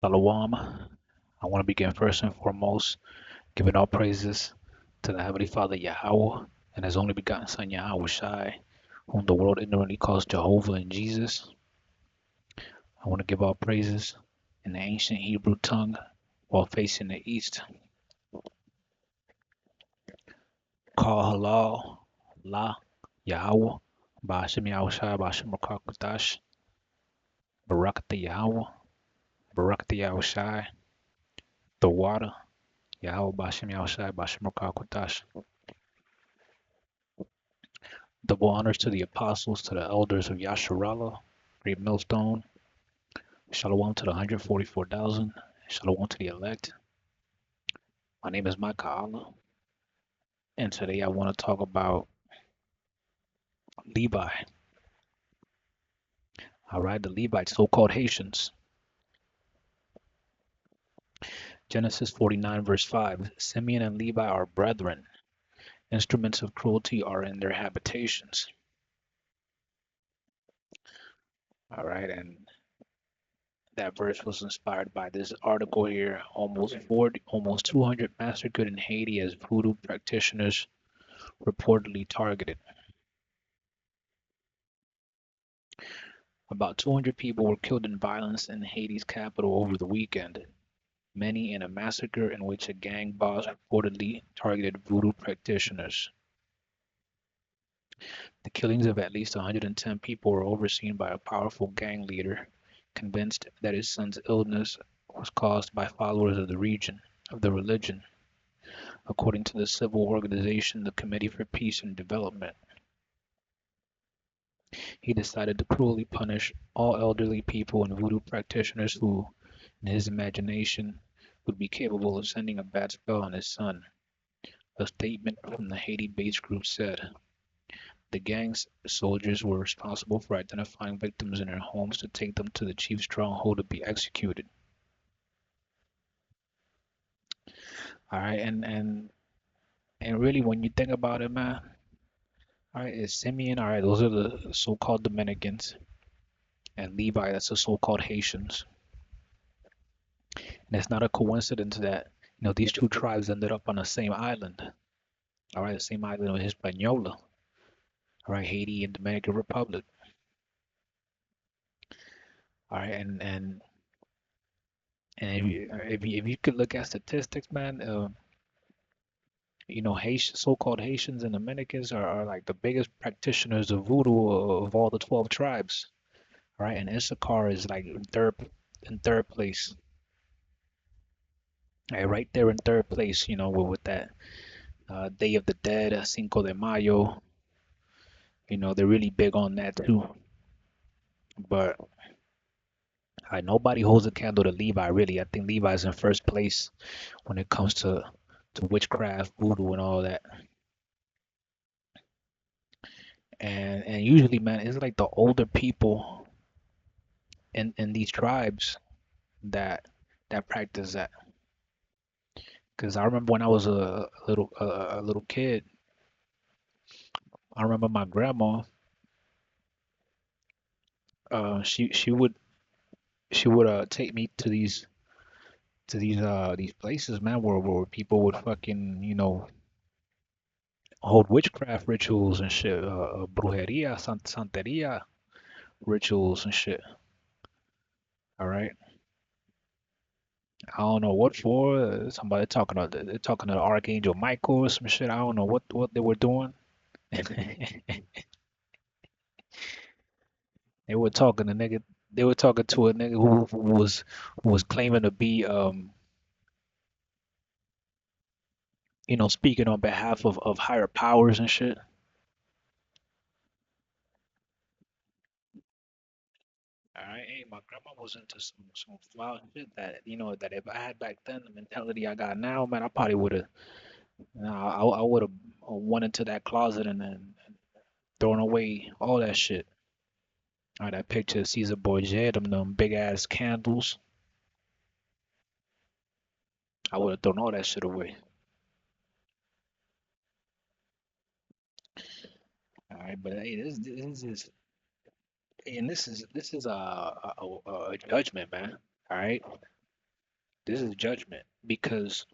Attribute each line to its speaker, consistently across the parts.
Speaker 1: Shalom. I want to begin first and foremost giving all praises to the Heavenly Father Yahweh and His only begotten Son Yahweh Shai, whom the world ignorantly calls Jehovah and Jesus. I want to give all praises in the ancient Hebrew tongue while facing the east. Call halal, la, Yahweh, Ba'ashem Yahweh Shai, Ba'ashem Rakah Kodash, Barakatah Yahweh, Barakatah Yahweh Shai, the water, Yahweh, Ba'ashem Yahweh Shai, Ba'ashem Rakah Kodash. Double honors to the apostles, to the elders of Yasharala, Greatmillstone. Shalom to the 144,000. Shalom to the elect. My name is Micah Allah, and today I want to talk about Levi. All right, the Levites, so-called Haitians. Genesis 49, verse 5. Simeon and Levi are brethren. Instruments of cruelty are in their habitations. All right, and that verse was inspired by this article here. Almost 200 massacred in Haiti as voodoo practitioners reportedly targeted. About 200 people were killed in violence in Haiti's capital over the weekend, many in a massacre in which a gang boss reportedly targeted voodoo practitioners. The killings of at least 110 people were overseen by a powerful gang leader, convinced that his son's illness was caused by followers of the religion, according to the civil organization the Committee for Peace and Development. He decided to cruelly punish all elderly people and voodoo practitioners who, in his imagination, would be capable of sending a bad spell on his son. A statement from the Haiti-based group said, the gang's soldiers were responsible for identifying victims in their homes to take them to the chief's stronghold to be executed. All right, and really, when you think about it, man, all right, it's Simeon. All right, those are the so-called Dominicans, and Levi, that's the so-called Haitians. And it's not a coincidence that these two tribes ended up on the same island. All right, the same island of Hispaniola. All right, Haiti and Dominican Republic. All right, and if you could look at statistics, man, Haitian, so-called Haitians and Dominicans are like the biggest practitioners of voodoo of all the 12 tribes. All right, and Issachar is like in third place. Right there in third place, with that Day of the Dead, Cinco de Mayo. They're really big on that too. But nobody holds a candle to Levi, really. I think Levi's in first place when it comes to witchcraft, voodoo, and all that. And usually, man, it's like the older people in these tribes that practice that. Because I remember when I was a little kid, I remember my grandma. She would take me to these places, man, where people would fucking hold witchcraft rituals and shit, brujeria, santeria rituals and shit. All right, I don't know what for. Somebody talking about they're talking to the Archangel Michael or some shit. I don't know what they were doing. They were talking to nigga. They were talking to a nigga who was claiming to be speaking on behalf of higher powers and shit. All right, hey, my grandma was into some wild shit that that if I had back then the mentality I got now, man, I probably would have. I would have went into that closet and thrown away all that shit. All right, that picture of Caesar Borgia, them big ass candles. I would have thrown all that shit away. All right, but hey, this is and this is a judgment, man. All right, This is judgment because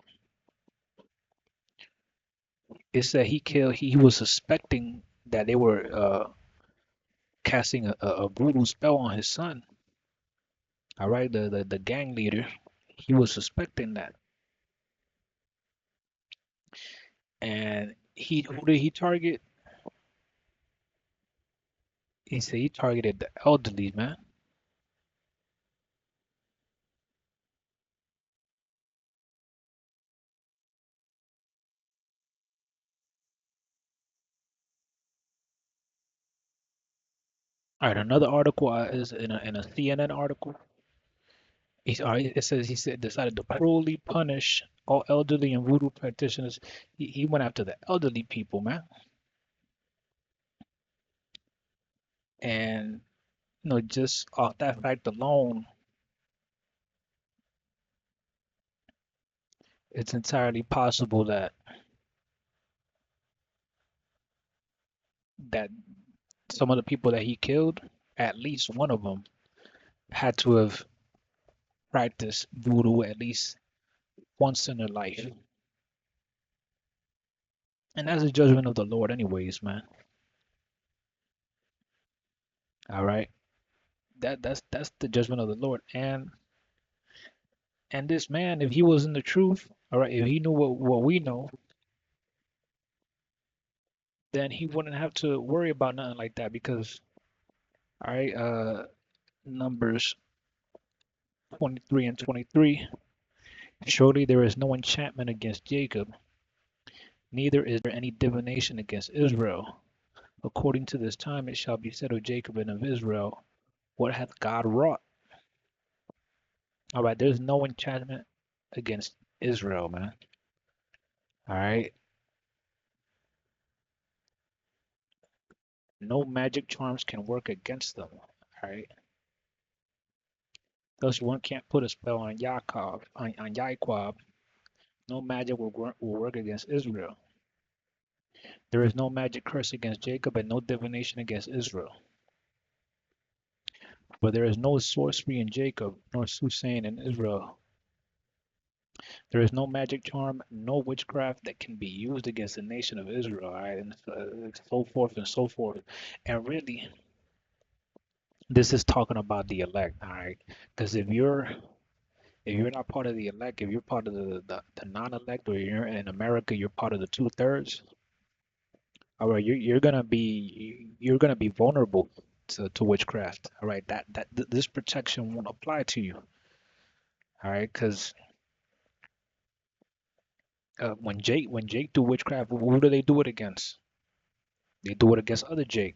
Speaker 1: it said he was suspecting that they were casting a brutal spell on his son. All right, the gang leader, he was suspecting that. And who did he target? He said he targeted the elderly, man. All right, another article is in a CNN article. It says he said decided to cruelly punish all elderly and voodoo practitioners. He went after the elderly people, man. And just off that fact alone, it's entirely possible that some of the people that he killed, at least one of them, had to have practiced voodoo at least once in their life. And that's the judgment of the Lord, anyways, man. All right, that's the judgment of the Lord. And this man, if he was in the truth, all right, if he knew what we know, then he wouldn't have to worry about nothing like that because, all right, Numbers 23 and 23. Surely there is no enchantment against Jacob, neither is there any divination against Israel. According to this time it shall be said of Jacob and of Israel, what hath God wrought? All right, there's no enchantment against Israel, man. All right, no magic charms can work against them. All right, thus one can't put a spell on Yaakov. No magic will work against Israel. There is no magic curse against Jacob and no divination against Israel. For there is no sorcery in Jacob, nor soothsaying in Israel. There is no magic charm, no witchcraft that can be used against the nation of Israel, all right, and so forth and so forth. And really, this is talking about the elect, all right? Because if you're not part of the elect, if you're part of the non-elect, or you're in America, you're part of the two-thirds. All right, you're gonna be vulnerable to witchcraft. All right, this protection won't apply to you. All right, because when Jake do witchcraft, who do they do it against? They do it against other Jake.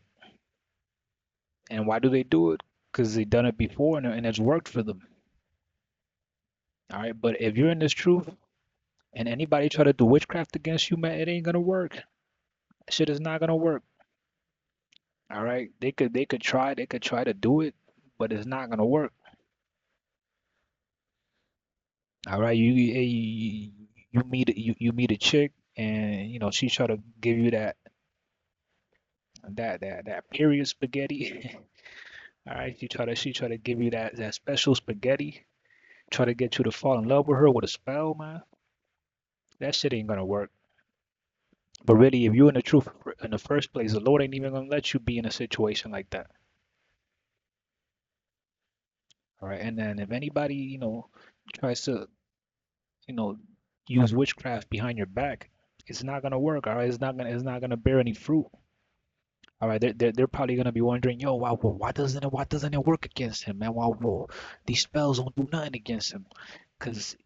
Speaker 1: And why do they do it? Because they done it before and it's worked for them. All right, but if you're in this truth and anybody try to do witchcraft against you, man, it ain't gonna work. Shit is not gonna work. All right, they could try to do it, but it's not gonna work. All right, you meet a chick and she try to give you that period spaghetti. All right, she try to give you that special spaghetti. Try to get you to fall in love with her with a spell, man. That shit ain't gonna work. But really, if you're in the truth in the first place, the Lord ain't even gonna let you be in a situation like that. All right, and then if anybody tries to you know use witchcraft behind your back, it's not gonna work. All right, it's not gonna bear any fruit. All right, they're probably gonna be wondering, yo, wow, well, why doesn't it work against him, man? Wow, well, these spells don't do nothing against him, because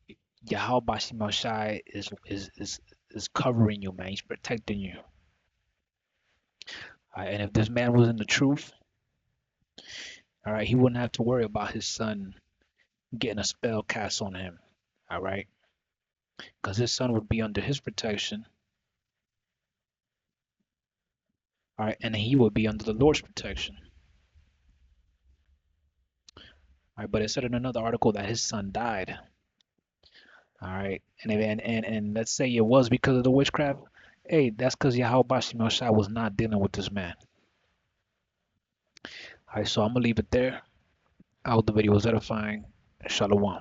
Speaker 1: Yahweh Bashim Shai is covering you, man. He's protecting you. All right, and if this man was in the truth, all right, he wouldn't have to worry about his son getting a spell cast on him. All right, because his son would be under his protection. All right, and he would be under the Lord's protection. All right, but it said in another article that his son died. All right, and let's say it was because of the witchcraft. Hey, that's because Yahweh Bashim Shai was not dealing with this man. All right, so I'm gonna leave it there. I hope the video was edifying. Shalom.